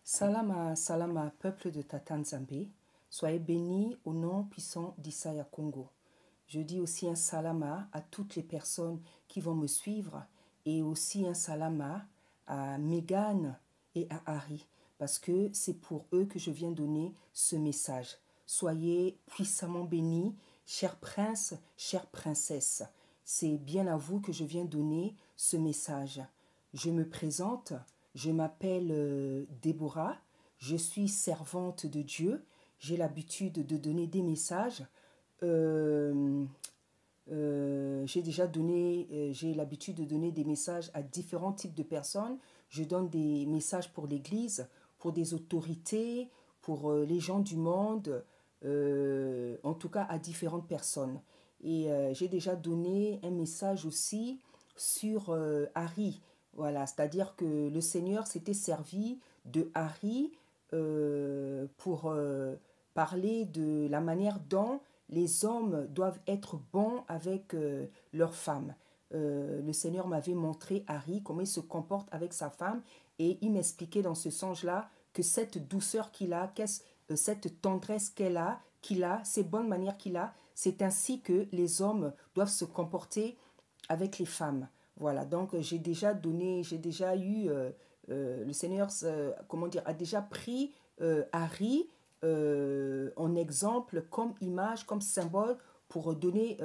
Salama, salama, peuple de Tata Nzambe, soyez bénis au nom puissant d'Issaïa Congo. Je dis aussi un salama à toutes les personnes qui vont me suivre et aussi un salama à Megan et à Harry parce que c'est pour eux que je viens donner ce message. Soyez puissamment bénis, chers princes, chères princesses. C'est bien à vous que je viens donner ce message. Je me présente, je m'appelle Déborah, je suis servante de Dieu, j'ai l'habitude de donner des messages. J'ai l'habitude de donner des messages à différents types de personnes. Je donne des messages pour l'Église, pour des autorités, pour les gens du monde, en tout cas à différentes personnes. Et j'ai déjà donné un message aussi sur Harry. Voilà, c'est-à-dire que le Seigneur s'était servi de Harry pour parler de la manière dont les hommes doivent être bons avec leurs femmes. Le Seigneur m'avait montré Harry comment il se comporte avec sa femme et il m'expliquait dans ce sens-là que cette douceur qu'il a, cette tendresse qu'il a, ces bonnes manières qu'il a, c'est ainsi que les hommes doivent se comporter avec les femmes. Voilà, donc j'ai déjà eu, le Seigneur, comment dire, a déjà pris Harry en exemple, comme image, comme symbole pour donner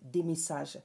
des messages.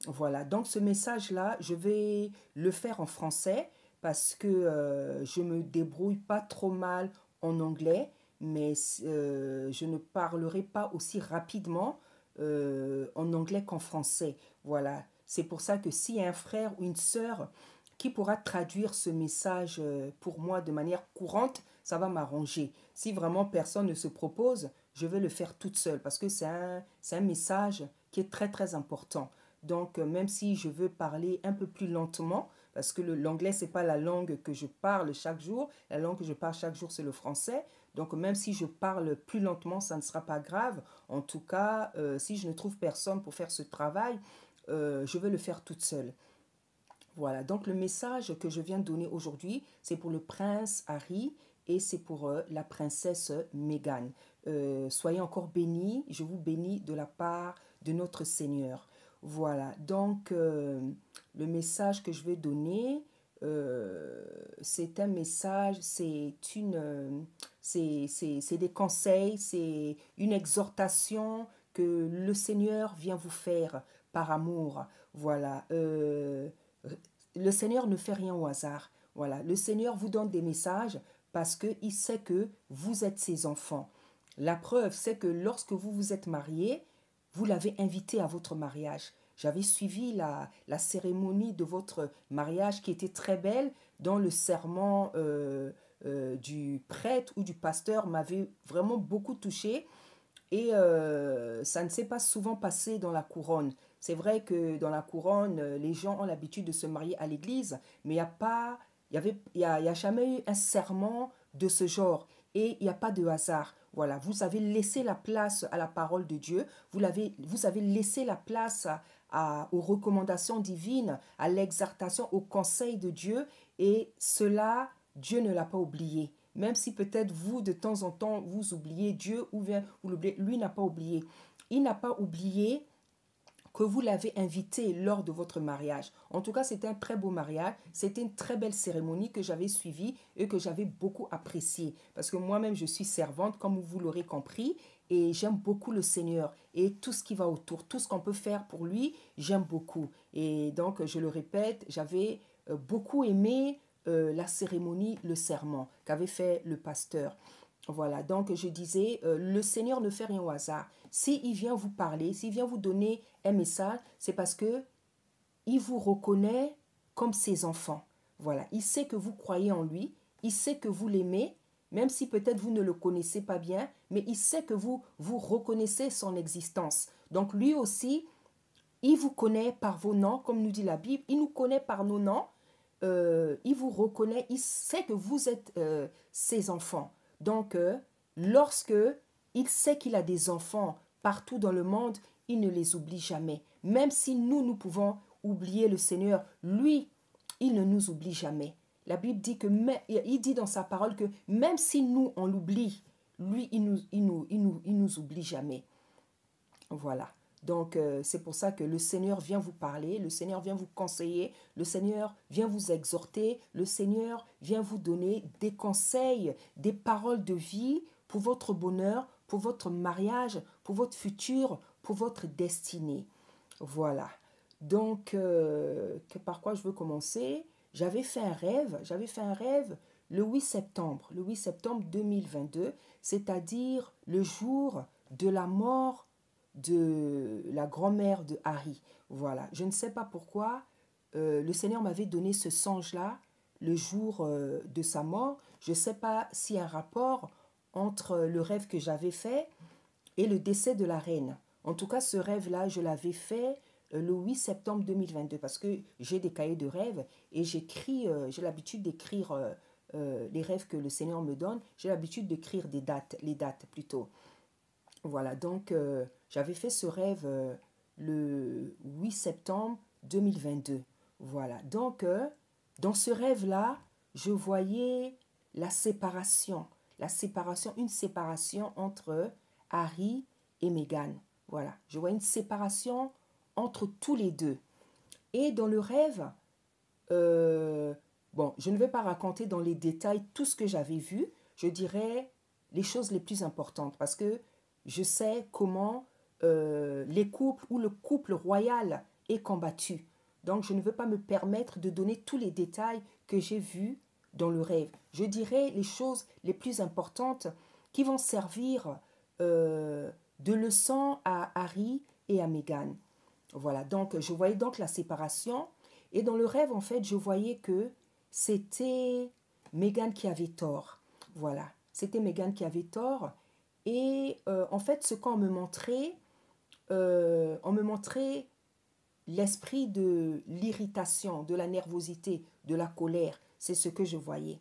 Voilà, donc ce message-là, je vais le faire en français parce que je me débrouille pas trop mal en anglais, mais je ne parlerai pas aussi rapidement en anglais qu'en français. Voilà, c'est pour ça que s'il y a un frère ou une sœur qui pourra traduire ce message pour moi de manière courante, ça va m'arranger. Si vraiment personne ne se propose, je vais le faire toute seule parce que c'est un message qui est très très important. Donc même si je veux parler un peu plus lentement, parce que l'anglais c'est pas la langue que je parle chaque jour, la langue que je parle chaque jour c'est le français. Donc même si je parle plus lentement, ça ne sera pas grave. En tout cas, si je ne trouve personne pour faire ce travail, je vais le faire toute seule. Voilà, donc le message que je viens de donner aujourd'hui, c'est pour le prince Harry et c'est pour la princesse Meghan. Soyez encore bénis, je vous bénis de la part de notre Seigneur. Voilà, donc le message que je vais donner, c'est un message, c'est des conseils, c'est une exhortation que le Seigneur vient vous faire par amour. Voilà, le Seigneur ne fait rien au hasard. Voilà, le Seigneur vous donne des messages parce qu'il sait que vous êtes ses enfants. La preuve, c'est que lorsque vous vous êtes mariés, vous l'avez invité à votre mariage. J'avais suivi la cérémonie de votre mariage qui était très belle, dont le serment du prêtre ou du pasteur m'avait vraiment beaucoup touché. Et ça ne s'est pas souvent passé dans la couronne. C'est vrai que dans la couronne, les gens ont l'habitude de se marier à l'église, mais il n'y a pas, il y a jamais eu un serment de ce genre. Et il n'y a pas de hasard. Voilà, vous avez laissé la place à la parole de Dieu, vous avez laissé la place aux recommandations divines, à l'exhortation, au conseil de Dieu, et cela, Dieu ne l'a pas oublié. Même si peut-être vous, de temps en temps, vous oubliez Dieu ou bien vous l'oubliez, lui n'a pas oublié. Il n'a pas oublié que vous l'avez invité lors de votre mariage. En tout cas, c'était un très beau mariage. C'était une très belle cérémonie que j'avais suivie et que j'avais beaucoup appréciée. Parce que moi-même, je suis servante, comme vous l'aurez compris, et j'aime beaucoup le Seigneur. Et tout ce qui va autour, tout ce qu'on peut faire pour lui, j'aime beaucoup. Et donc, je le répète, j'avais beaucoup aimé la cérémonie, le serment qu'avait fait le pasteur. Voilà, donc je disais, le Seigneur ne fait rien au hasard. S'il vient vous parler, s'il vient vous donner un message, c'est parce que il vous reconnaît comme ses enfants. Voilà, il sait que vous croyez en lui, il sait que vous l'aimez, même si peut-être vous ne le connaissez pas bien, mais il sait que vous reconnaissez son existence. Donc lui aussi, il vous connaît par vos noms, comme nous dit la Bible, il nous connaît par nos noms, il vous reconnaît, il sait que vous êtes ses enfants. Donc, lorsque il sait qu'il a des enfants partout dans le monde, il ne les oublie jamais. Même si nous pouvons oublier le Seigneur, lui, il ne nous oublie jamais. La Bible dit que, il dit dans sa parole que même si nous, on l'oublie, lui, il nous oublie jamais. Voilà. Donc, c'est pour ça que le Seigneur vient vous parler, le Seigneur vient vous conseiller, le Seigneur vient vous exhorter, le Seigneur vient vous donner des conseils, des paroles de vie pour votre bonheur, pour votre mariage, pour votre futur, pour votre destinée. Voilà. Donc, par quoi je veux commencer? J'avais fait un rêve le 8 septembre 2022, c'est-à-dire le jour de la mort de la grand-mère de Harry. Voilà, je ne sais pas pourquoi le Seigneur m'avait donné ce songe-là le jour de sa mort. Je ne sais pas s'il y a un rapport entre le rêve que j'avais fait et le décès de la reine. En tout cas, ce rêve-là, je l'avais fait le 8 septembre 2022 parce que j'ai des cahiers de rêves et j'écris, j'ai l'habitude d'écrire les rêves que le Seigneur me donne. J'ai l'habitude d'écrire des dates, les dates plutôt. Voilà, donc j'avais fait ce rêve le 8 septembre 2022. Voilà, donc dans ce rêve-là, je voyais une séparation entre Harry et Meghan. Voilà, je vois une séparation entre tous les deux. Et dans le rêve, bon, je ne vais pas raconter dans les détails tout ce que j'avais vu, je dirais les choses les plus importantes parce que je sais comment les couples ou le couple royal est combattu. Donc, je ne veux pas me permettre de donner tous les détails que j'ai vus dans le rêve. Je dirais les choses les plus importantes qui vont servir de leçon à Harry et à Meghan. Voilà, donc je voyais donc la séparation. Et dans le rêve, en fait, je voyais que c'était Meghan qui avait tort. Voilà, c'était Meghan qui avait tort. Et en fait, ce qu'on on me montrait l'esprit de l'irritation, de la nervosité, de la colère. C'est ce que je voyais.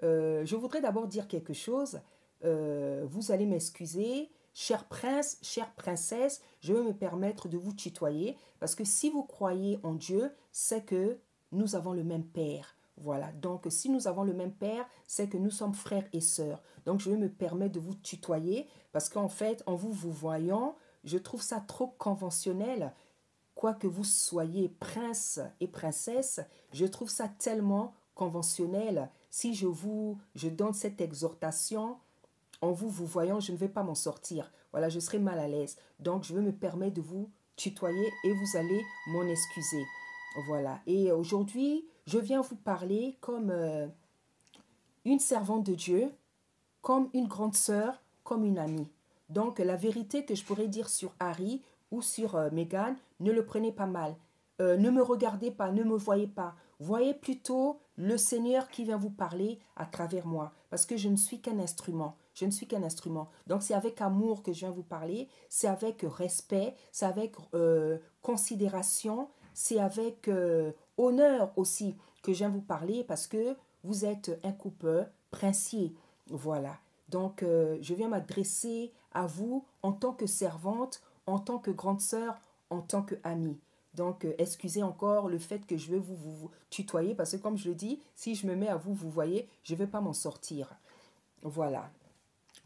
Je voudrais d'abord dire quelque chose. Vous allez m'excuser. Cher prince, chère princesse, je vais me permettre de vous tutoyer parce que si vous croyez en Dieu, c'est que nous avons le même Père. Voilà, donc si nous avons le même Père, c'est que nous sommes frères et sœurs. Donc je vais me permettre de vous tutoyer parce qu'en fait, en vous voyant, je trouve ça trop conventionnel. Quoi que vous soyez prince et princesse, je trouve ça tellement conventionnel. Si je donne cette exhortation, en vous voyant, je ne vais pas m'en sortir. Voilà, je serai mal à l'aise. Donc, je vais me permettre de vous tutoyer et vous allez m'en excuser. Voilà. Et aujourd'hui, je viens vous parler comme une servante de Dieu, comme une grande sœur, comme une amie. Donc, la vérité que je pourrais dire sur Harry ou sur Meghan, ne le prenez pas mal. Ne me regardez pas, ne me voyez pas. Voyez plutôt le Seigneur qui vient vous parler à travers moi. Parce que je ne suis qu'un instrument. Je ne suis qu'un instrument. Donc, c'est avec amour que je viens vous parler. C'est avec respect. C'est avec considération. C'est avec honneur aussi que je viens vous parler parce que vous êtes un couple princier. Voilà. Donc, je viens m'adresser à vous en tant que servante, en tant que grande sœur, en tant qu'amie. Donc, excusez encore le fait que je vais vous tutoyer parce que, comme je le dis, si je me mets à vous voyez, je ne vais pas m'en sortir. Voilà.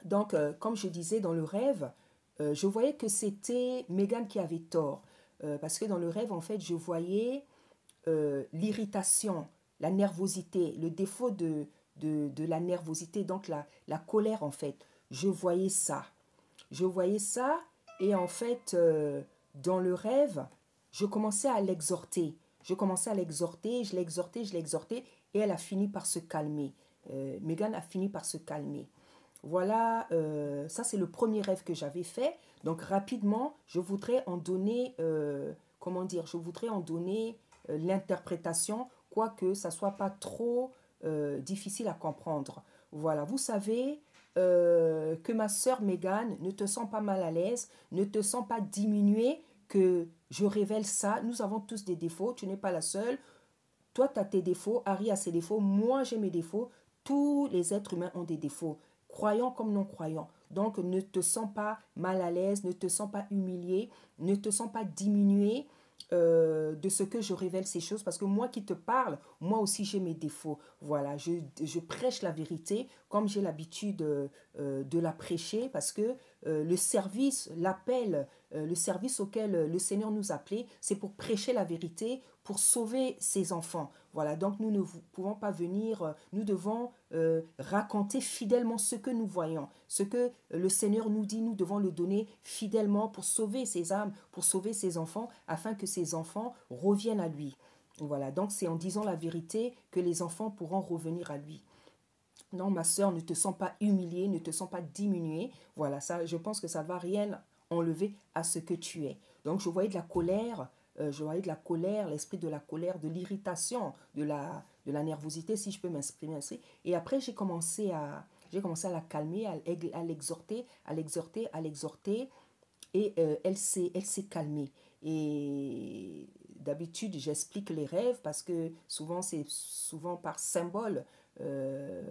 Donc, comme je disais dans le rêve, je voyais que c'était Meghan qui avait tort. Parce que dans le rêve, en fait, je voyais l'irritation, la nervosité, le défaut de la nervosité, donc la colère, en fait. Je voyais ça. Je voyais ça et en fait, dans le rêve, je commençais à l'exhorter. Je commençais à l'exhorter, je l'ai exhorté et elle a fini par se calmer. Meghan a fini par se calmer. Voilà, ça c'est le premier rêve que j'avais fait. Donc rapidement, je voudrais en donner, comment dire, je voudrais en donner l'interprétation, quoique ça ne soit pas trop difficile à comprendre. Voilà, vous savez que ma sœur Meghan ne te sent pas mal à l'aise, ne te sent pas diminuée, que je révèle ça. Nous avons tous des défauts, tu n'es pas la seule. Toi, tu as tes défauts, Harry a ses défauts, moi j'ai mes défauts. Tous les êtres humains ont des défauts, croyants comme non croyants. Donc ne te sens pas mal à l'aise, ne te sens pas humilié, ne te sens pas diminué. de ce que je révèle ces choses, parce que moi qui te parle, moi aussi j'ai mes défauts. Voilà, je prêche la vérité comme j'ai l'habitude de la prêcher, parce que le service, l'appel, le service auquel le Seigneur nous appelait, c'est pour prêcher la vérité, pour sauver ses enfants. Voilà, donc nous ne pouvons pas venir, nous devons raconter fidèlement ce que nous voyons, ce que le Seigneur nous dit, nous devons le donner fidèlement pour sauver ses âmes, pour sauver ses enfants, afin que ses enfants reviennent à lui. Voilà, donc c'est en disant la vérité que les enfants pourront revenir à lui. Non, ma sœur, ne te sens pas humiliée, ne te sens pas diminuée. Voilà, ça, je pense que ça ne va rien enlever à ce que tu es. Donc, je voyais de la colère, je voyais de la colère, l'esprit de la colère, de l'irritation, de la nervosité, si je peux m'exprimer ainsi. Et après, j'ai commencé à la calmer, à l'exhorter, à l'exhorter, à l'exhorter. Et elle s'est calmée. Et d'habitude, j'explique les rêves parce que souvent, c'est souvent par symbole euh,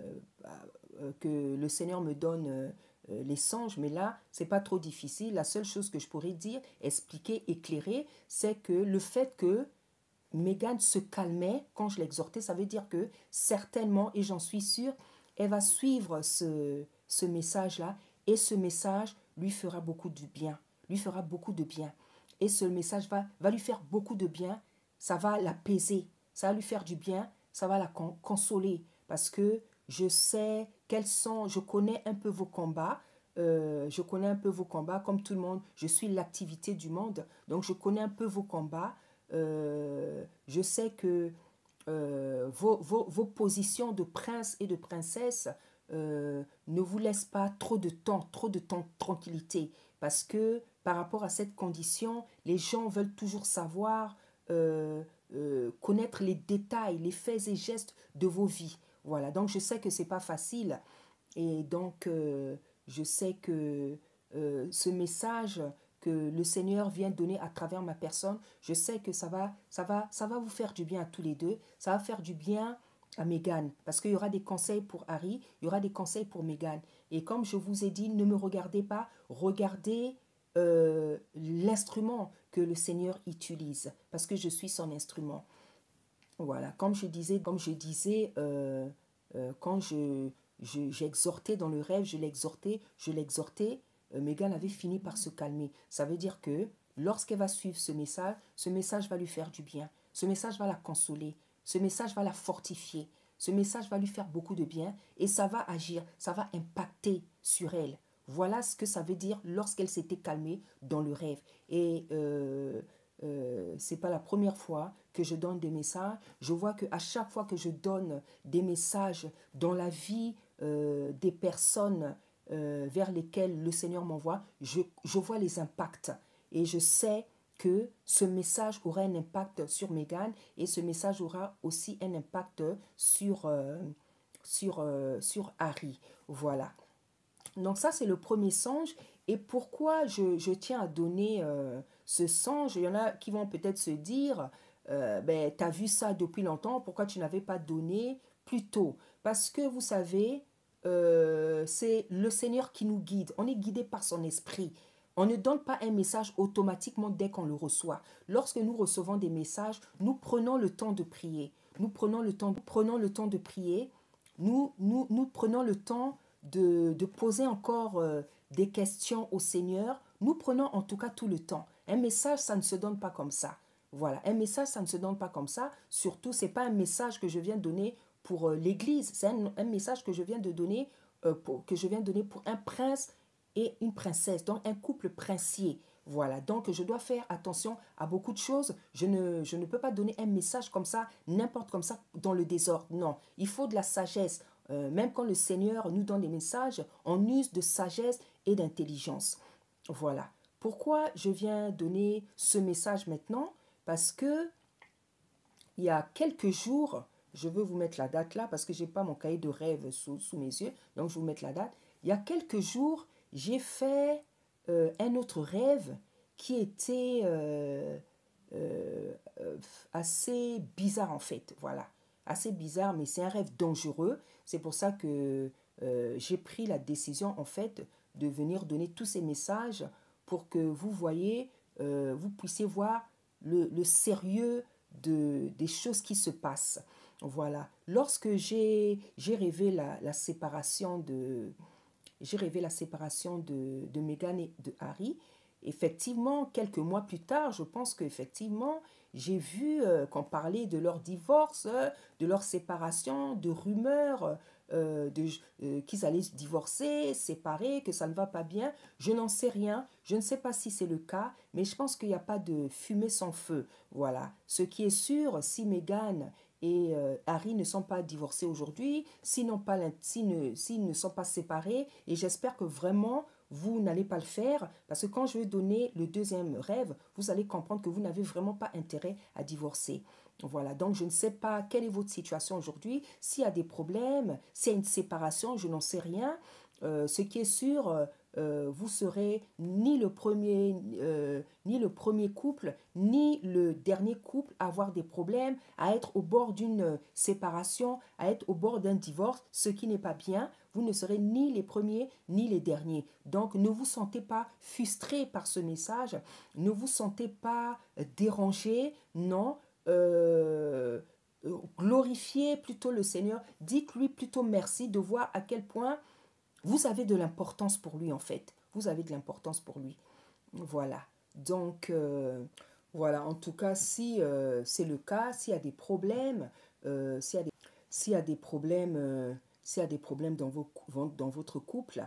que le Seigneur me donne les songes. Mais là, c'est pas trop difficile. La seule chose que je pourrais dire, expliquer, éclairer, c'est que le fait que Mégane se calmait quand je l'exhortais, ça veut dire que certainement, et j'en suis sûre, elle va suivre ce message-là et ce message lui fera beaucoup de bien, lui fera beaucoup de bien. Et ce message va lui faire beaucoup de bien, ça va l'apaiser, ça va lui faire du bien, ça va la consoler parce que je sais je connais un peu vos combats, je connais un peu vos combats, comme tout le monde, je suis l'activité du monde, donc je connais un peu vos combats, je sais que vos positions de prince et de princesse ne vous laissent pas trop de temps de tranquillité. Parce que par rapport à cette condition, les gens veulent toujours savoir, connaître les détails, les faits et gestes de vos vies. Voilà, donc je sais que c'est pas facile. Et donc, je sais que ce message que le Seigneur vient donner à travers ma personne, je sais que ça va vous faire du bien à tous les deux. Ça va faire du bien à Meghan, parce qu'il y aura des conseils pour Harry, il y aura des conseils pour Meghan. Et comme je vous ai dit, ne me regardez pas, regardez l'instrument que le Seigneur utilise, parce que je suis son instrument. Voilà, comme je disais, quand j'exhortais dans le rêve, je l'exhortais, Megan avait fini par se calmer. Ça veut dire que lorsqu'elle va suivre ce message va lui faire du bien. Ce message va la consoler. Ce message va la fortifier. Ce message va lui faire beaucoup de bien et ça va agir, ça va impacter sur elle. Voilà ce que ça veut dire lorsqu'elle s'était calmée dans le rêve. Et c'est pas la première fois que je donne des messages. Je vois que à chaque fois que je donne des messages dans la vie des personnes vers lesquelles le Seigneur m'envoie, je vois les impacts. Et je sais que ce message aura un impact sur Meghan et ce message aura aussi un impact sur Harry. Voilà. Donc ça, c'est le premier songe. Et pourquoi je tiens à donner ce songe? Il y en a qui vont peut-être se dire, ben, tu as vu ça depuis longtemps, pourquoi tu n'avais pas donné plus tôt? Parce que vous savez, c'est le Seigneur qui nous guide. On est guidé par son esprit. On ne donne pas un message automatiquement dès qu'on le reçoit. Lorsque nous recevons des messages, nous prenons le temps de prier. Nous prenons le temps de prier. Nous prenons le temps de poser encore des questions au Seigneur. Nous prenons en tout cas tout le temps. Un message, ça ne se donne pas comme ça. Voilà, un message, ça ne se donne pas comme ça. Surtout, ce n'est pas un message que je viens donner pour l'Église. C'est un message que je viens de donner pour un prince et une princesse, donc un couple princier. Voilà, donc je dois faire attention à beaucoup de choses. Je ne peux pas donner un message comme ça, n'importe comme ça, dans le désordre. Non, il faut de la sagesse. Même quand le Seigneur nous donne des messages, on use de sagesse et d'intelligence. Voilà. Pourquoi je viens donner ce message maintenant? Parce que il y a quelques jours, je veux vous mettre la date là parce que je n'ai pas mon cahier de rêve sous mes yeux, donc je vais vous mettre la date. Il y a quelques jours, j'ai fait un autre rêve qui était assez bizarre en fait. Voilà, assez bizarre, mais c'est un rêve dangereux. C'est pour ça que j'ai pris la décision en fait de venir donner tous ces messages pour que vous voyez, vous puissiez voir le sérieux des choses qui se passent. Voilà. Lorsque j'ai rêvé la séparation de Meghan et de Harry, effectivement, quelques mois plus tard, je pense qu'effectivement, j'ai vu qu'on parlait de leur divorce, de leur séparation, de rumeurs qu'ils allaient se divorcer, séparer, que ça ne va pas bien. Je n'en sais rien. Je ne sais pas si c'est le cas, mais je pense qu'il n'y a pas de fumée sans feu. Voilà. Ce qui est sûr, si Meghan et Harry ne sont pas divorcés aujourd'hui, s'ils ne sont pas séparés, et j'espère que vraiment vous n'allez pas le faire, parce que quand je vais donner le deuxième rêve, vous allez comprendre que vous n'avez vraiment pas intérêt à divorcer. Voilà, donc je ne sais pas quelle est votre situation aujourd'hui, s'il y a des problèmes, s'il y a une séparation, je n'en sais rien. Ce qui est sûr, vous serez ni le premier couple, ni le dernier couple à avoir des problèmes, à être au bord d'une séparation, à être au bord d'un divorce, ce qui n'est pas bien. Vous ne serez ni les premiers ni les derniers. Donc ne vous sentez pas frustré par ce message, ne vous sentez pas dérangé, non. Euh, Glorifiez plutôt le Seigneur, dites-lui plutôt merci de voir à quel point vous avez de l'importance pour lui en fait. Vous avez de l'importance pour lui. Voilà. Donc, voilà. En tout cas, si c'est le cas, s'il y a des problèmes, s'il y a des problèmes, s'il y a des problèmes dans votre couple,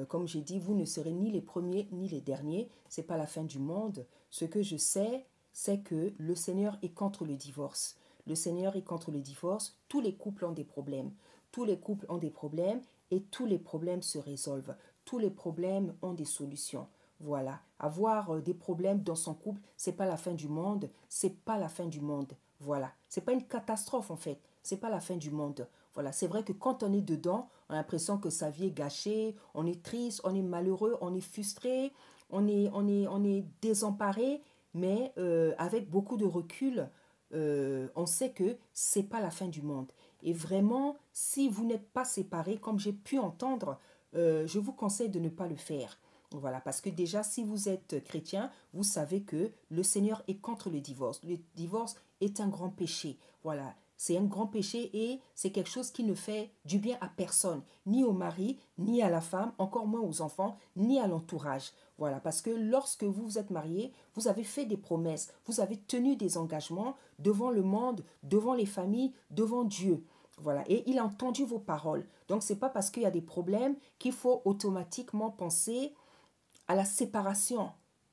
comme j'ai dit, vous ne serez ni les premiers ni les derniers. C'est pas la fin du monde. Ce que je sais, c'est que le Seigneur est contre le divorce. Le Seigneur est contre le divorce. Tous les couples ont des problèmes. Tous les couples ont des problèmes et tous les problèmes se résolvent. Tous les problèmes ont des solutions. Voilà. Avoir des problèmes dans son couple, c'est pas la fin du monde. C'est pas la fin du monde. Voilà. C'est pas une catastrophe en fait. C'est pas la fin du monde. Voilà. C'est vrai que quand on est dedans, on a l'impression que sa vie est gâchée. On est triste, on est malheureux, on est frustré, on est désemparé. Mais avec beaucoup de recul, on sait que c'est pas la fin du monde. Et vraiment, si vous n'êtes pas séparés, comme j'ai pu entendre, je vous conseille de ne pas le faire. Voilà, parce que déjà, si vous êtes chrétien, vous savez que le Seigneur est contre le divorce. Le divorce est un grand péché. Voilà, c'est un grand péché et c'est quelque chose qui ne fait du bien à personne, ni au mari, ni à la femme, encore moins aux enfants, ni à l'entourage. Voilà, parce que lorsque vous vous êtes marié, vous avez fait des promesses, vous avez tenu des engagements devant le monde, devant les familles, devant Dieu. Voilà, et il a entendu vos paroles. Donc, ce n'est pas parce qu'il y a des problèmes qu'il faut automatiquement penser à la séparation,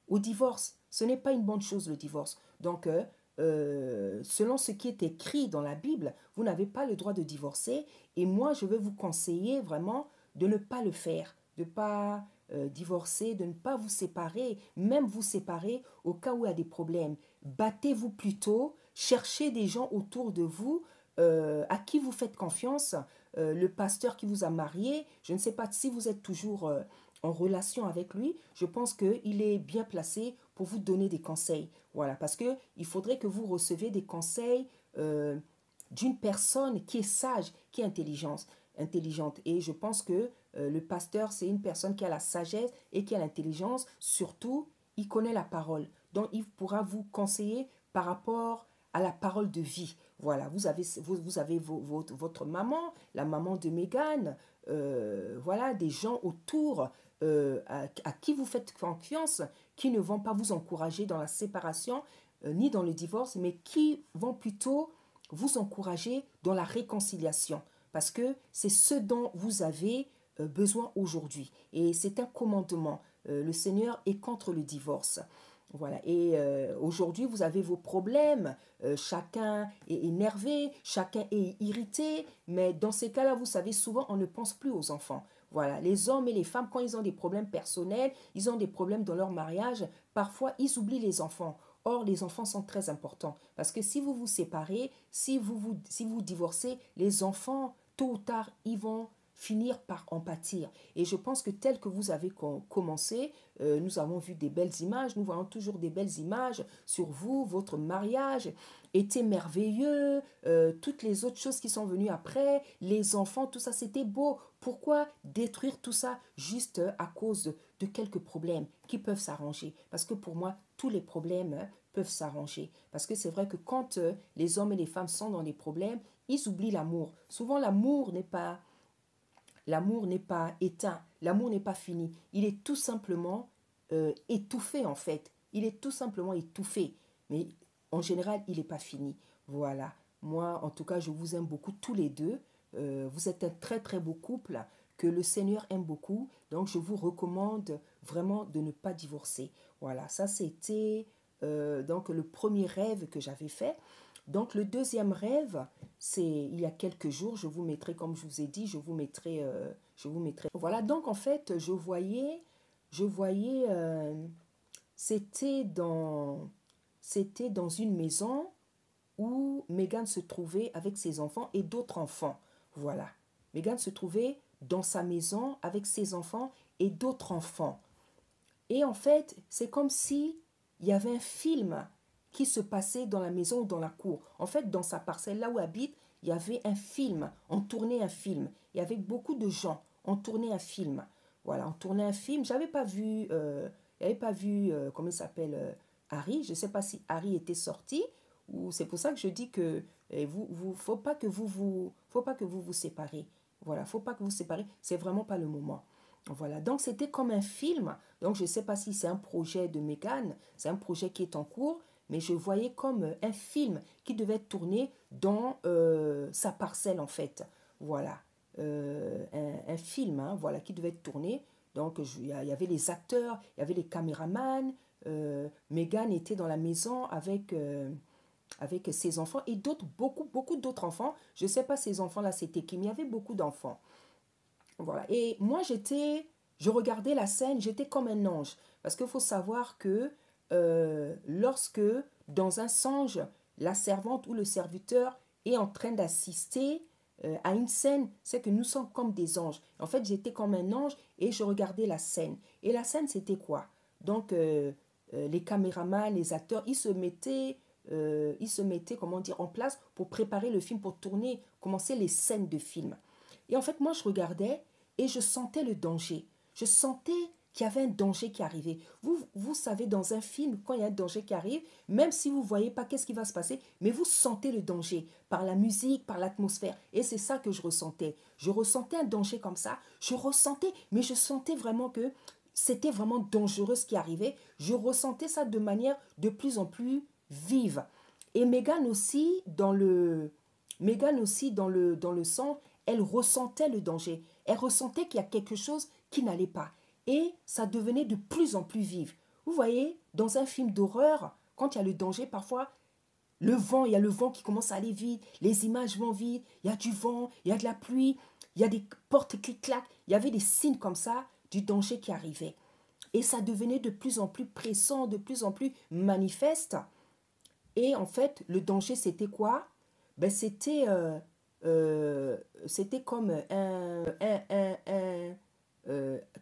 au divorce. Ce n'est pas une bonne chose, le divorce. Donc, selon ce qui est écrit dans la Bible, vous n'avez pas le droit de divorcer. Et moi, je vais vous conseiller vraiment de ne pas le faire, de ne pas divorcer, de ne pas vous séparer, même vous séparer au cas où il y a des problèmes. Battez-vous plutôt, cherchez des gens autour de vous à qui vous faites confiance, le pasteur qui vous a marié, je ne sais pas si vous êtes toujours en relation avec lui, je pense qu'il est bien placé pour vous donner des conseils. Voilà, parce qu'il faudrait que vous receviez des conseils d'une personne qui est sage, qui est intelligente. Et je pense que le pasteur, c'est une personne qui a la sagesse et qui a l'intelligence. Surtout, il connaît la parole. Donc, il pourra vous conseiller par rapport à la parole de vie. Voilà, vous avez votre maman, la maman de Meghan, voilà, des gens autour à qui vous faites confiance, qui ne vont pas vous encourager dans la séparation ni dans le divorce, mais qui vont plutôt vous encourager dans la réconciliation. Parce que c'est ce dont vous avez besoin aujourd'hui. Et c'est un commandement. Le Seigneur est contre le divorce. Voilà. Et aujourd'hui, vous avez vos problèmes. Chacun est énervé, chacun est irrité. Mais dans ces cas-là, vous savez, souvent, on ne pense plus aux enfants. Voilà. Les hommes et les femmes, quand ils ont des problèmes personnels, ils ont des problèmes dans leur mariage, parfois, ils oublient les enfants. Or, les enfants sont très importants. Parce que si vous vous séparez, si vous divorcez, les enfants, tôt ou tard, ils vont finir par en pâtir. Et je pense que tel que vous avez commencé, nous avons vu des belles images, nous voyons toujours des belles images sur vous, votre mariage était merveilleux, toutes les autres choses qui sont venues après, les enfants, tout ça, c'était beau. Pourquoi détruire tout ça juste à cause de quelques problèmes qui peuvent s'arranger? Parce que pour moi, tous les problèmes peuvent s'arranger. Parce que c'est vrai que quand les hommes et les femmes sont dans des problèmes, ils oublient l'amour. Souvent, l'amour n'est pas éteint, l'amour n'est pas fini. Il est tout simplement étouffé en fait. Il est tout simplement étouffé. Mais en général, il n'est pas fini. Voilà. Moi, en tout cas, je vous aime beaucoup tous les deux. Vous êtes un très très beau couple que le Seigneur aime beaucoup. Donc, je vous recommande vraiment de ne pas divorcer. Voilà, ça c'était donc le premier rêve que j'avais fait. Donc, le deuxième rêve, c'est il y a quelques jours. Je vous mettrai, comme je vous ai dit, je vous mettrai. Voilà, donc en fait, je voyais, c'était dans, c'était dans une maison où Megan se trouvait avec ses enfants et d'autres enfants. Voilà. Megan se trouvait dans sa maison avec ses enfants et d'autres enfants. Et en fait, c'est comme si il y avait un film qui se passait dans la maison ou dans la cour. En fait, dans sa parcelle, là où habite, il y avait un film. On tournait un film. Il y avait beaucoup de gens. On tournait un film. Voilà, on tournait un film. J'avais pas vu, comment il s'appelle, Harry. Je ne sais pas si Harry était sorti. Ou c'est pour ça que je dis que faut pas que vous vous séparez. Voilà, faut pas que vous vous séparez. C'est vraiment pas le moment. Voilà, donc c'était comme un film. Donc je ne sais pas si c'est un projet de Megan, c'est un projet qui est en cours, mais je voyais comme un film qui devait être tourné dans sa parcelle en fait. Voilà, un film, hein, voilà, qui devait être tourné. Donc il y avait les acteurs, il y avait les caméramans. Megan était dans la maison avec ses enfants et d'autres, beaucoup d'autres enfants. Je ne sais pas ces enfants-là c'était qui, mais il y avait beaucoup d'enfants. Voilà. Et moi, je regardais la scène, j'étais comme un ange. Parce qu'il faut savoir que lorsque, dans un songe, la servante ou le serviteur est en train d'assister à une scène, c'est que nous sommes comme des anges. En fait, j'étais comme un ange et je regardais la scène. Et la scène, c'était quoi? Donc, les caméramans, les acteurs, ils se mettaient, comment dire, en place pour préparer le film, pour tourner, commencer les scènes de film. Et en fait, moi, je regardais et je sentais le danger. Je sentais qu'il y avait un danger qui arrivait. Vous savez, dans un film, quand il y a un danger qui arrive, même si vous ne voyez pas qu'est-ce qui va se passer, mais vous sentez le danger par la musique, par l'atmosphère. Et c'est ça que je ressentais. Je ressentais un danger comme ça. Je ressentais, mais je sentais vraiment que c'était vraiment dangereux ce qui arrivait. Je ressentais ça de manière de plus en plus vive. Et Megan aussi dans le sang, elle ressentait le danger. Elle ressentait qu'il y a quelque chose qui n'allait pas. Et ça devenait de plus en plus vif. Vous voyez, dans un film d'horreur, quand il y a le danger, parfois, il y a le vent qui commence à aller vite, les images vont vite, il y a du vent, il y a de la pluie, il y a des portes qui claquent. Il y avait des signes comme ça du danger qui arrivait. Et ça devenait de plus en plus pressant, de plus en plus manifeste. Et en fait, le danger, c'était quoi? Ben, c'était comme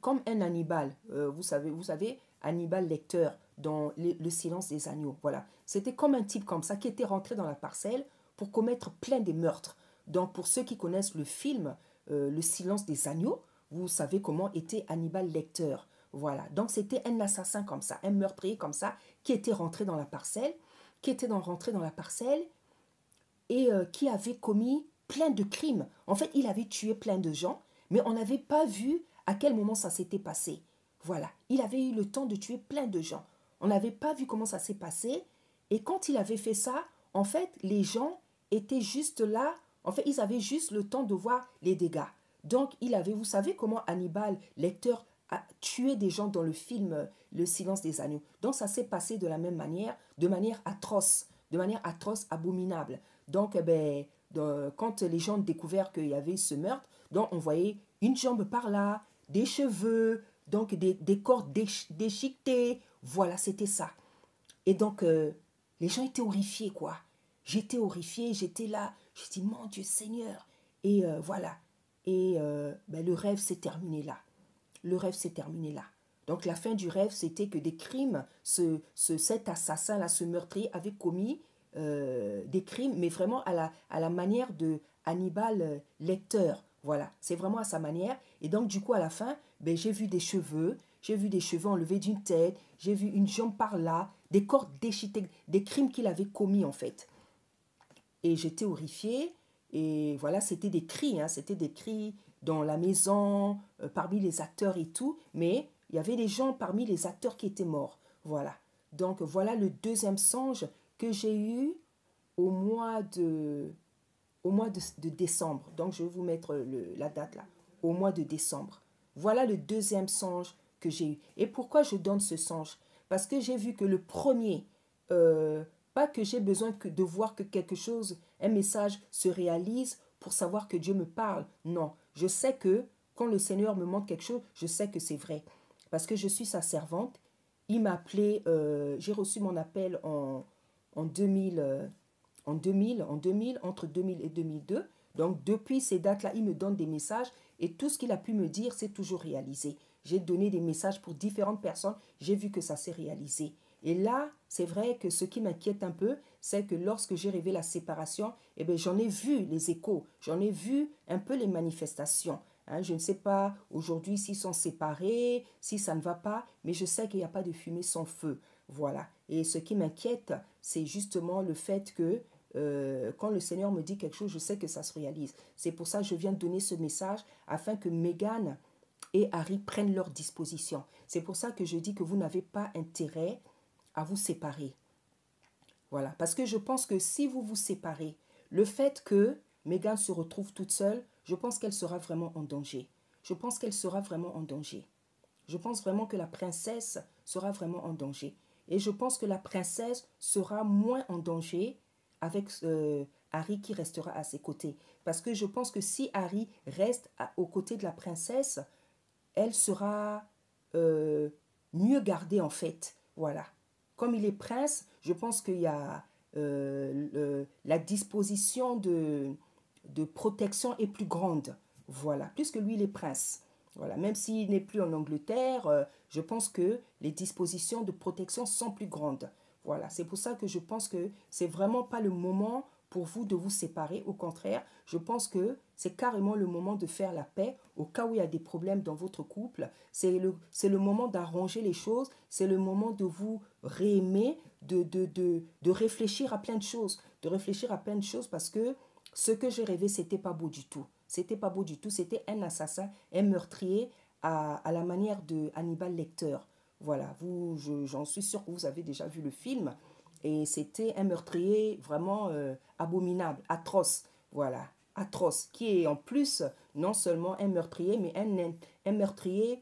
comme un Hannibal. Vous savez, Hannibal Lecter dans Le silence des agneaux. Voilà. C'était comme un type comme ça qui était rentré dans la parcelle pour commettre plein de meurtres. Donc, pour ceux qui connaissent le film Le silence des agneaux, vous savez comment était Hannibal Lecter. Voilà. Donc, c'était un assassin comme ça, un meurtrier comme ça, qui était rentré dans la parcelle, rentré dans la parcelle et qui avait commis plein de crimes. En fait, il avait tué plein de gens, mais on n'avait pas vu à quel moment ça s'était passé. Voilà, il avait eu le temps de tuer plein de gens. On n'avait pas vu comment ça s'est passé. Et quand il avait fait ça, en fait, les gens étaient juste là. En fait, ils avaient juste le temps de voir les dégâts. Donc, vous savez comment Hannibal Lecter a tué des gens dans le film Le silence des agneaux. Donc, ça s'est passé de manière atroce, abominable. Donc, quand les gens ont découvert qu'il y avait ce meurtre, donc on voyait une jambe par là, des cheveux, donc des corps déchiquetés. Voilà, c'était ça. Et donc, les gens étaient horrifiés, quoi. J'étais horrifiée, j'étais là. Je dis, mon Dieu Seigneur. Et voilà. Et le rêve s'est terminé là. Le rêve s'est terminé là. Donc, la fin du rêve, c'était que des crimes, cet assassin-là, ce meurtrier, avait commis des crimes, mais vraiment à la manière de Hannibal Lecter. Voilà, c'est vraiment à sa manière. Et donc, du coup, à la fin, j'ai vu des cheveux, j'ai vu des cheveux enlevés d'une tête, j'ai vu une jambe par là, des corps déchiquetés, des crimes qu'il avait commis en fait. Et j'étais horrifiée. Et voilà, c'était des cris, hein, c'était des cris dans la maison, parmi les acteurs et tout. Mais il y avait des gens parmi les acteurs qui étaient morts. Voilà. Donc voilà le deuxième songe que j'ai eu au mois de décembre. Donc je vais vous mettre la date là. Au mois de décembre. Voilà le deuxième songe que j'ai eu. Et pourquoi je donne ce songe? Parce que j'ai vu que le premier, pas que j'ai besoin de voir que quelque chose, un message se réalise pour savoir que Dieu me parle. Non, je sais que quand le Seigneur me montre quelque chose, je sais que c'est vrai. Parce que je suis sa servante. Il m'a appelé, j'ai reçu mon appel en 2000, entre 2000 et 2002. Donc depuis ces dates-là, il me donne des messages et tout ce qu'il a pu me dire, c'est toujours réalisé. J'ai donné des messages pour différentes personnes, j'ai vu que ça s'est réalisé. Et là, c'est vrai que ce qui m'inquiète un peu, c'est que lorsque j'ai rêvé la séparation, eh bien, j'en ai vu les échos, j'en ai vu un peu les manifestations. Hein, je ne sais pas aujourd'hui s'ils sont séparés, si ça ne va pas, mais je sais qu'il n'y a pas de fumée sans feu. Voilà. Et ce qui m'inquiète, c'est justement le fait que quand le Seigneur me dit quelque chose, je sais que ça se réalise. C'est pour ça que je viens de donner ce message afin que Meghan et Harry prennent leur disposition. C'est pour ça que je dis que vous n'avez pas intérêt à vous séparer. Voilà. Parce que je pense que si vous vous séparez, le fait que Meghan se retrouve toute seule, je pense qu'elle sera vraiment en danger. Je pense qu'elle sera vraiment en danger. Je pense vraiment que la princesse sera vraiment en danger. Et je pense que la princesse sera moins en danger avec Harry qui restera à ses côtés. Parce que je pense que si Harry reste aux côtés de la princesse, elle sera euh, mieux gardée en fait. Voilà. Comme il est prince, je pense qu'il y a la disposition de protection est plus grande. Voilà. Puisque lui, il est prince. Voilà. Même s'il n'est plus en Angleterre, je pense que les dispositions de protection sont plus grandes. Voilà. C'est pour ça que je pense que c'est vraiment pas le moment pour vous de vous séparer. Au contraire, je pense que c'est carrément le moment de faire la paix au cas où il y a des problèmes dans votre couple. C'est le moment d'arranger les choses. C'est le moment de vous réaimer, de réfléchir à plein de choses. De réfléchir à plein de choses parce que ce que j'ai rêvé, c'était pas beau du tout. C'était pas beau du tout. C'était un assassin, un meurtrier à la manière de Hannibal Lecter. Voilà, j'en suis sûre que vous avez déjà vu le film. Et c'était un meurtrier vraiment abominable, atroce. Voilà, atroce. Qui est en plus non seulement un meurtrier, mais un meurtrier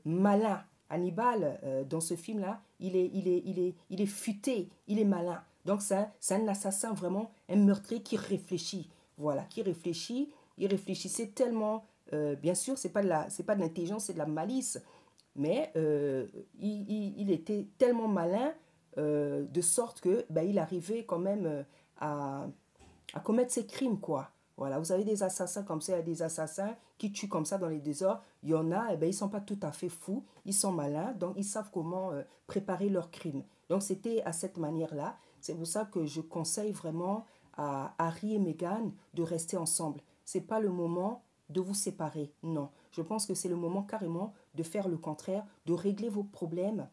malin. Hannibal, dans ce film-là, il est futé, il est malin. Donc c'est un assassin vraiment, un meurtrier qui réfléchit. Voilà, qui réfléchit. Il réfléchissait tellement, bien sûr, c'est pas de l'intelligence, c'est de la malice. Mais il était tellement malin de sorte que ben, il arrivait quand même à commettre ses crimes, quoi. Voilà, vous avez des assassins comme ça, il y a des assassins qui tuent comme ça dans les désordres. Il y en a, eh ben, ils ne sont pas tout à fait fous, ils sont malins, donc ils savent comment préparer leurs crimes. Donc c'était à cette manière-là. C'est pour ça que je conseille vraiment à Harry et Meghan de rester ensemble. Ce n'est pas le moment de vous séparer, non. Je pense que c'est le moment carrément de faire le contraire, de régler vos problèmes.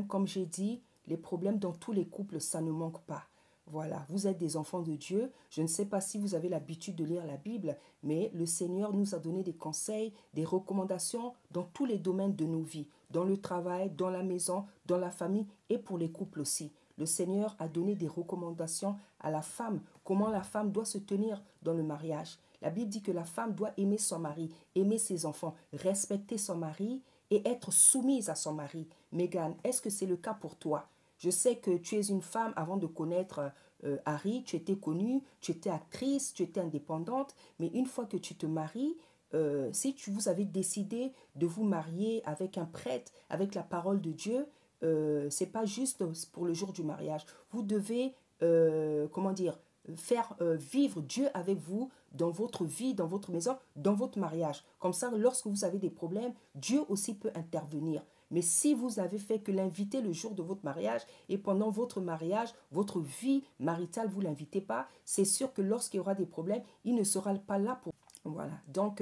Comme j'ai dit, les problèmes dans tous les couples, ça ne manque pas. Voilà, vous êtes des enfants de Dieu. Je ne sais pas si vous avez l'habitude de lire la Bible, mais le Seigneur nous a donné des conseils, des recommandations dans tous les domaines de nos vies, dans le travail, dans la maison, dans la famille et pour les couples aussi. Le Seigneur a donné des recommandations à la femme, comment la femme doit se tenir dans le mariage. La Bible dit que la femme doit aimer son mari, aimer ses enfants, respecter son mari et être soumise à son mari. Meghan, est-ce que c'est le cas pour toi? Je sais que tu es une femme avant de connaître Harry, tu étais connue, tu étais actrice, tu étais indépendante, mais une fois que tu te maries, si vous avez décidé de vous marier avec un prêtre, avec la parole de Dieu, c'est pas juste pour le jour du mariage. Vous devez, comment dire, faire vivre Dieu avec vous dans votre vie, dans votre maison, dans votre mariage. Comme ça, lorsque vous avez des problèmes, Dieu aussi peut intervenir. Mais si vous avez fait que l'inviter le jour de votre mariage et pendant votre mariage, votre vie maritale, vous ne l'invitez pas, c'est sûr que lorsqu'il y aura des problèmes, il ne sera pas là pour... Voilà. Donc,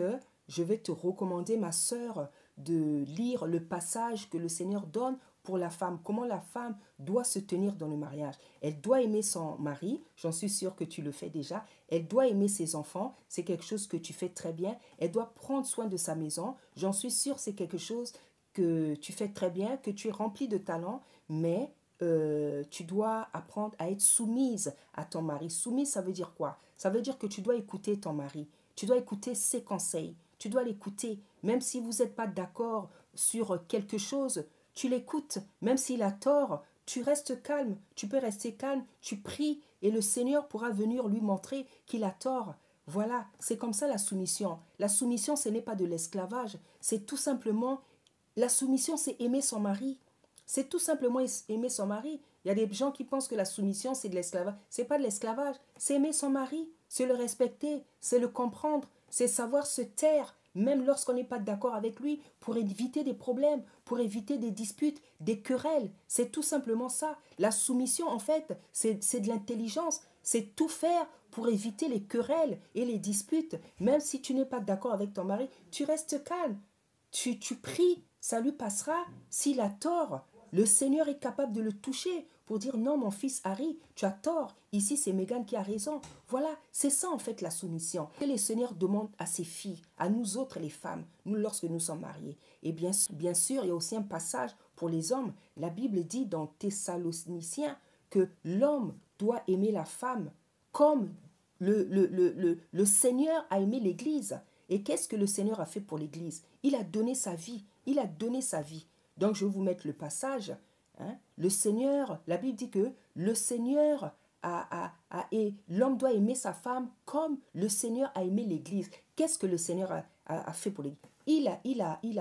je vais te recommander, ma sœur, de lire le passage que le Seigneur donne pour la femme, comment la femme doit se tenir dans le mariage. Elle doit aimer son mari, j'en suis sûre que tu le fais déjà. Elle doit aimer ses enfants, c'est quelque chose que tu fais très bien. Elle doit prendre soin de sa maison, j'en suis sûre, c'est quelque chose que tu fais très bien, que tu es rempli de talent, mais tu dois apprendre à être soumise à ton mari. Soumise, ça veut dire quoi? Ça veut dire que tu dois écouter ton mari, tu dois écouter ses conseils, tu dois l'écouter, même si vous n'êtes pas d'accord sur quelque chose, tu l'écoutes, même s'il a tort, tu restes calme, tu peux rester calme, tu pries et le Seigneur pourra venir lui montrer qu'il a tort. Voilà, c'est comme ça la soumission. La soumission, ce n'est pas de l'esclavage, c'est tout simplement, la soumission, c'est aimer son mari. C'est tout simplement aimer son mari. Il y a des gens qui pensent que la soumission, c'est de l'esclavage. C'est pas de l'esclavage, c'est aimer son mari, c'est le respecter, c'est le comprendre, c'est savoir se taire, même lorsqu'on n'est pas d'accord avec lui, pour éviter des problèmes, pour éviter des disputes, des querelles. C'est tout simplement ça. La soumission, en fait, c'est de l'intelligence. C'est tout faire pour éviter les querelles et les disputes. Même si tu n'es pas d'accord avec ton mari, tu restes calme. Tu pries, ça lui passera. S'il a tort, le Seigneur est capable de le toucher pour dire non, mon fils Harry, tu as tort. Ici, c'est Megan qui a raison. Voilà, c'est ça en fait la soumission. Que le Seigneur demande à ses filles, à nous autres les femmes, nous lorsque nous sommes mariés. Et bien sûr, il y a aussi un passage pour les hommes. La Bible dit dans Thessaloniciens que l'homme doit aimer la femme comme le Seigneur a aimé l'Église. Et qu'est-ce que le Seigneur a fait pour l'Église? Il a donné sa vie. Il a donné sa vie. Donc, je vais vous mettre le passage. Hein. Le Seigneur, la Bible dit que le Seigneur et l'homme doit aimer sa femme comme le Seigneur a aimé l'Église. Qu'est-ce que le Seigneur a fait pour l'Église?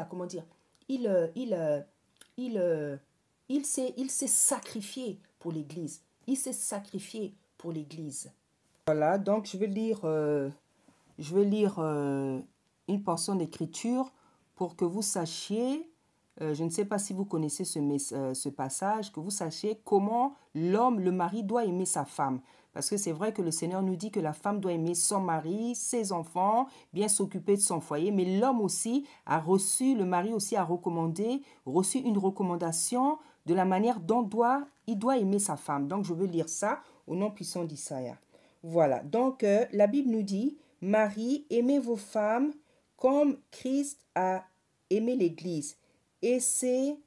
Comment dire, il s'est sacrifié pour l'Église. Il s'est sacrifié pour l'Église. Voilà, donc je vais lire une portion d'écriture pour que vous sachiez, je ne sais pas si vous connaissez ce passage, que vous sachiez comment l'homme, le mari, doit aimer sa femme. Parce que c'est vrai que le Seigneur nous dit que la femme doit aimer son mari, ses enfants, bien s'occuper de son foyer, mais l'homme aussi a reçu, le mari aussi a reçu une recommandation de la manière dont il doit aimer sa femme. Donc je veux lire ça au nom puissant d'Isaïe. Voilà, donc la Bible nous dit, Marie, aimez vos femmes comme Christ a aimé l'Église et s'est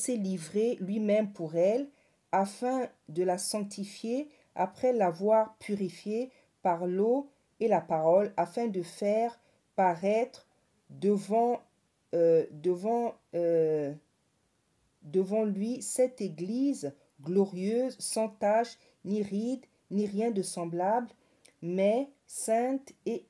livré lui-même pour elle afin de la sanctifier après l'avoir purifiée par l'eau et la parole afin de faire paraître devant lui cette Église glorieuse, sans tache, ni ride, ni rien de semblable, mais sainte et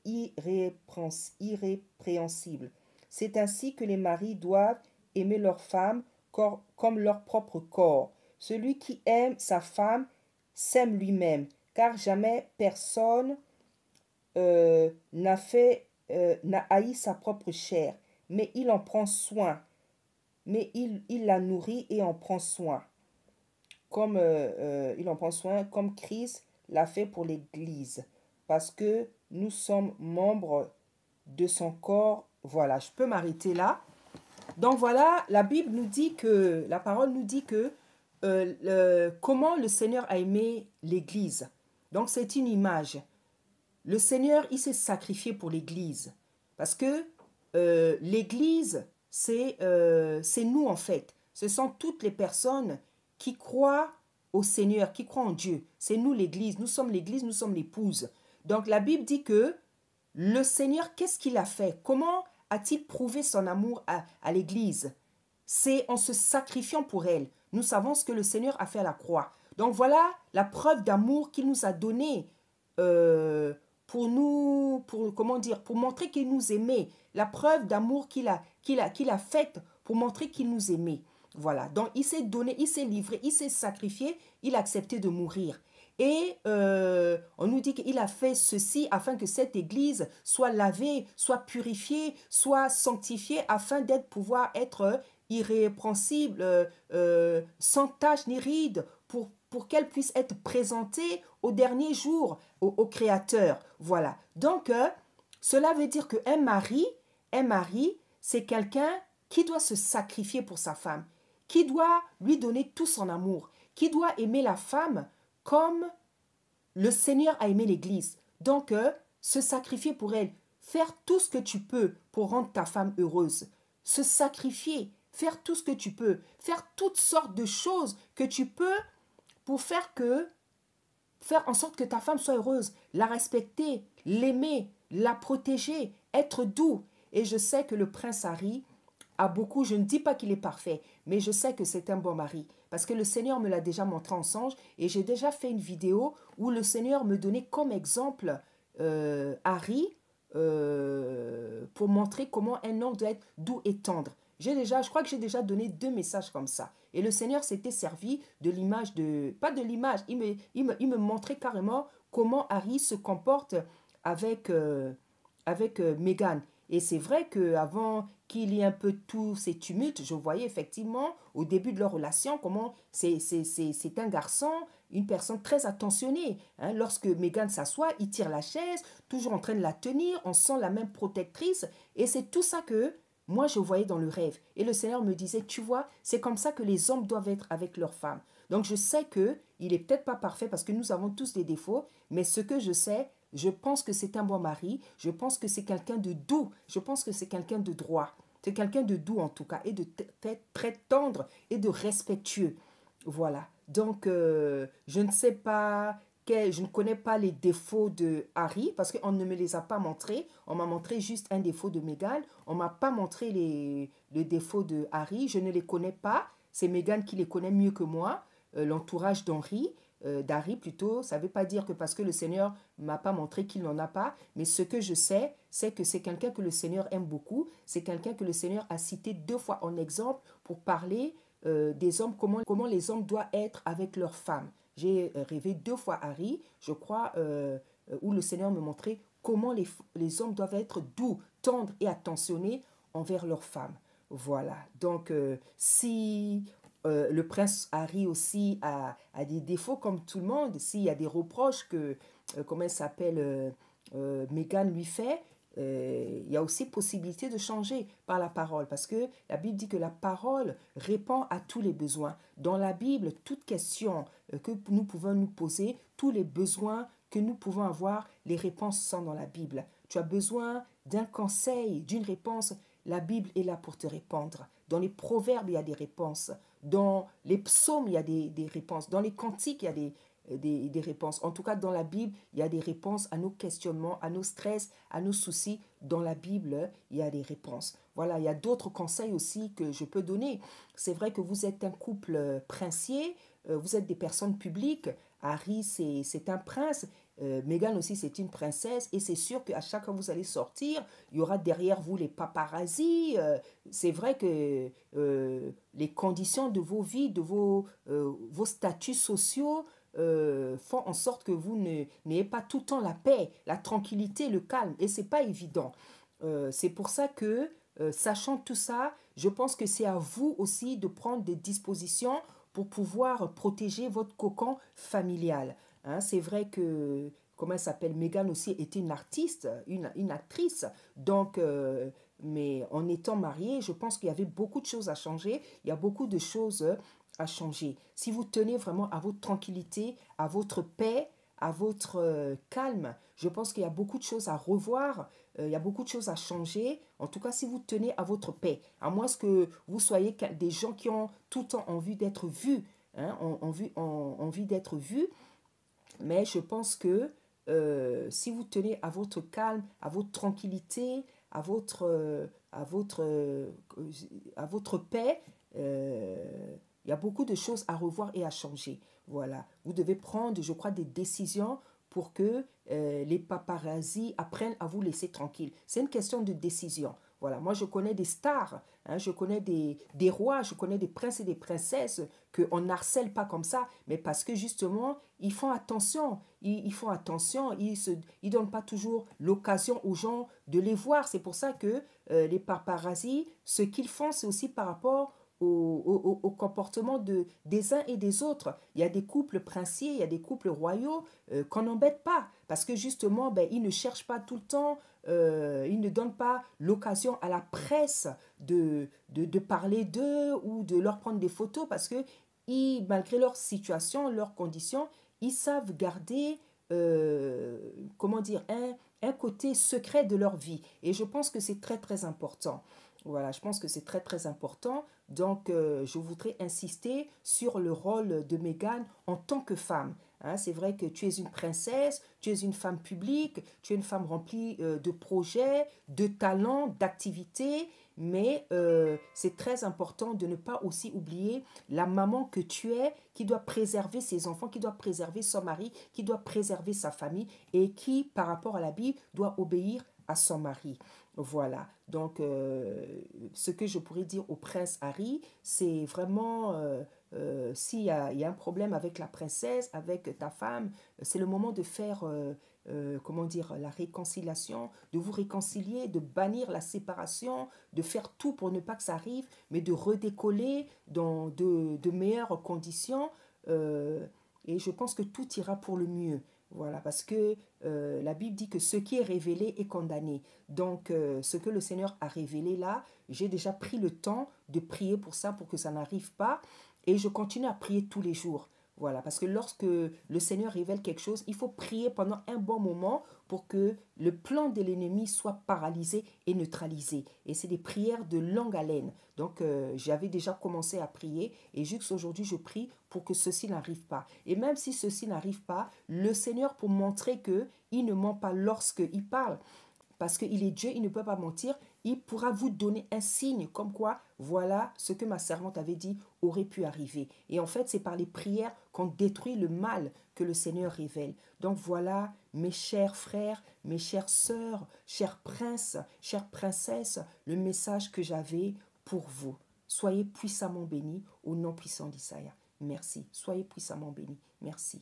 irrépréhensible. C'est ainsi que les maris doivent aimer leur femme comme leur propre corps. Celui qui aime sa femme s'aime lui-même, car jamais personne n'a haï sa propre chair, mais il en prend soin, il la nourrit et en prend soin, comme Christ l'a fait pour l'Église, parce que nous sommes membres de son corps. Voilà, je peux m'arrêter là. Donc voilà, la parole nous dit que comment le Seigneur a aimé l'Église. Donc c'est une image. Le Seigneur, il s'est sacrifié pour l'Église. Parce que l'Église, c'est nous en fait. Ce sont toutes les personnes qui croient au Seigneur, qui croient en Dieu. C'est nous l'Église, nous sommes l'épouse. Donc la Bible dit que le Seigneur, qu'est-ce qu'il a fait? Comment a-t-il prouvé son amour à l'Église? C'est en se sacrifiant pour elle. Nous savons ce que le Seigneur a fait à la croix. Donc voilà la preuve d'amour qu'il nous a donnée pour montrer qu'il nous aimait. La preuve d'amour qu'il a faite pour montrer qu'il nous aimait. Voilà, donc il s'est donné, il s'est livré, il s'est sacrifié, il a accepté de mourir. Et on nous dit qu'il a fait ceci afin que cette église soit lavée, soit purifiée, soit sanctifiée, afin pouvoir être irrépréhensible, sans tache ni ride, pour qu'elle puisse être présentée au dernier jour au Créateur. Voilà. Donc, cela veut dire qu'un mari, c'est quelqu'un qui doit se sacrifier pour sa femme, qui doit lui donner tout son amour, qui doit aimer la femme comme le Seigneur a aimé l'Église. Donc, se sacrifier pour elle, faire tout ce que tu peux pour rendre ta femme heureuse, se sacrifier, faire tout ce que tu peux, faire toutes sortes de choses que tu peux pour faire en sorte que ta femme soit heureuse, la respecter, l'aimer, la protéger, être doux. Et je sais que le prince Harry a beaucoup, je ne dis pas qu'il est parfait, mais je sais que c'est un bon mari. Parce que le Seigneur me l'a déjà montré en songe et j'ai déjà fait une vidéo où le Seigneur me donnait comme exemple Harry pour montrer comment un homme doit être doux et tendre. Je crois que j'ai déjà donné 2 messages comme ça. Et le Seigneur s'était servi de l'image pas de l'image, il me montrait carrément comment Harry se comporte avec Meghan. Et c'est vrai qu'avant qu'il y ait un peu tous ces tumultes, je voyais effectivement au début de leur relation comment c'est un garçon, une personne très attentionnée. Hein. Lorsque Meghan s'assoit, il tire la chaise, toujours en train de la tenir, on sent la même protectrice. Et c'est tout ça que moi je voyais dans le rêve. Et le Seigneur me disait, tu vois, c'est comme ça que les hommes doivent être avec leurs femmes. Donc je sais qu'il n'est peut-être pas parfait parce que nous avons tous des défauts, mais ce que je sais, je pense que c'est un bon mari, je pense que c'est quelqu'un de doux, je pense que c'est quelqu'un de droit. C'est quelqu'un de doux en tout cas, et de très tendre et de respectueux. Voilà. Donc, je ne sais pas, je ne connais pas les défauts de Harry parce qu'on ne me les a pas montrés. On m'a montré juste un défaut de Meghan. On ne m'a pas montré les défauts de Harry. Je ne les connais pas. C'est Meghan qui les connaît mieux que moi, l'entourage d'Harry plutôt. Ça ne veut pas dire que parce que le Seigneur ne m'a pas montré qu'il n'en a pas, mais ce que je sais, c'est que c'est quelqu'un que le Seigneur aime beaucoup, c'est quelqu'un que le Seigneur a cité 2 fois en exemple pour parler des hommes, comment les hommes doivent être avec leurs femmes. J'ai rêvé 2 fois Harry, je crois, où le Seigneur me montrait comment les hommes doivent être doux, tendres et attentionnés envers leurs femmes. Voilà, donc si le prince Harry aussi a des défauts comme tout le monde. S'il y a des reproches que, comment elle s'appelle, Meghan lui fait, il y a aussi possibilité de changer par la parole. Parce que la Bible dit que la parole répond à tous les besoins. Dans la Bible, toute question que nous pouvons nous poser, tous les besoins que nous pouvons avoir, les réponses sont dans la Bible. Tu as besoin d'un conseil, d'une réponse, la Bible est là pour te répondre. Dans les proverbes, il y a des réponses. Dans les psaumes, il y a des réponses. Dans les cantiques, il y a des réponses. En tout cas, dans la Bible, il y a des réponses à nos questionnements, à nos stress, à nos soucis. Dans la Bible, il y a des réponses. Voilà, il y a d'autres conseils aussi que je peux donner. C'est vrai que vous êtes un couple princier, vous êtes des personnes publiques. Harry, c'est un prince. Meghan aussi, c'est une princesse. Et c'est sûr qu'à chaque fois que vous allez sortir, il y aura derrière vous les paparazzis. C'est vrai que les conditions de vos vies, de vos statuts sociaux font en sorte que vous n'ayez pas tout le temps la paix, la tranquillité, le calme. Et c'est pas évident. C'est pour ça que, sachant tout ça, je pense que c'est à vous aussi de prendre des dispositions pour pouvoir protéger votre cocon familial. Hein, c'est vrai que, comment elle s'appelle, Meghan aussi était une artiste, une actrice. Donc, mais en étant mariée, je pense qu'il y avait beaucoup de choses à changer. Il y a beaucoup de choses à changer. Si vous tenez vraiment à votre tranquillité, à votre paix, à votre calme, je pense qu'il y a beaucoup de choses à revoir, il y a beaucoup de choses à changer. En tout cas, si vous tenez à votre paix, à moins que vous soyez des gens qui ont tout le temps envie d'être vus, hein, envie d'être vus, mais je pense que si vous tenez à votre calme, à votre tranquillité, à votre paix, il y a beaucoup de choses à revoir et à changer. Voilà. Vous devez prendre, je crois, des décisions pour que les paparazzis apprennent à vous laisser tranquille. C'est une question de décision. Voilà, moi je connais des stars, hein, je connais des rois, je connais des princes et des princesses qu'on n'harcèle pas comme ça, mais parce que justement, ils font attention, ils font attention, ils donnent pas toujours l'occasion aux gens de les voir. C'est pour ça que les paparazzis, ce qu'ils font, c'est aussi par rapport au comportement des uns et des autres. Il y a des couples princiers, il y a des couples royaux qu'on n'embête pas parce que justement, ben, ils ne cherchent pas tout le temps, ils ne donnent pas l'occasion à la presse de parler d'eux ou de leur prendre des photos parce que malgré leur situation, leurs conditions, ils savent garder, comment dire, un côté secret de leur vie. Et je pense que c'est très, très important. Voilà, je pense que c'est très, très important. Donc, je voudrais insister sur le rôle de Meghan en tant que femme. Hein, c'est vrai que tu es une princesse, tu es une femme publique, tu es une femme remplie de projets, de talents, d'activités, mais c'est très important de ne pas aussi oublier la maman que tu es, qui doit préserver ses enfants, qui doit préserver son mari, qui doit préserver sa famille et qui, par rapport à la Bible, doit obéir à son mari. Voilà. Donc, ce que je pourrais dire au prince Harry, c'est vraiment, il y a un problème avec la princesse, avec ta femme, c'est le moment de faire, comment dire, la réconciliation, de vous réconcilier, de bannir la séparation, de faire tout pour ne pas que ça arrive, mais de redécoller dans de meilleures conditions. Et je pense que tout ira pour le mieux. Voilà, parce que la Bible dit que ce qui est révélé est condamné. Donc, ce que le Seigneur a révélé là, j'ai déjà pris le temps de prier pour ça, pour que ça n'arrive pas. Et je continue à prier tous les jours. Voilà, parce que lorsque le Seigneur révèle quelque chose, il faut prier pendant un bon moment pour que le plan de l'ennemi soit paralysé et neutralisé. Et c'est des prières de longue haleine. Donc, j'avais déjà commencé à prier et jusqu'aujourd'hui, je prie pour que ceci n'arrive pas. Et même si ceci n'arrive pas, le Seigneur, pour montrer que il ne ment pas lorsqu'il parle, parce qu'il est Dieu, il ne peut pas mentir, il pourra vous donner un signe comme quoi, voilà ce que ma servante avait dit aurait pu arriver. Et en fait, c'est par les prières qu'on détruit le mal que le Seigneur révèle. Donc voilà, mes chers frères, mes chères sœurs, chers princes, chères princesses, le message que j'avais pour vous. Soyez puissamment bénis au nom puissant d'Isaïe. Merci. Soyez puissamment bénis. Merci.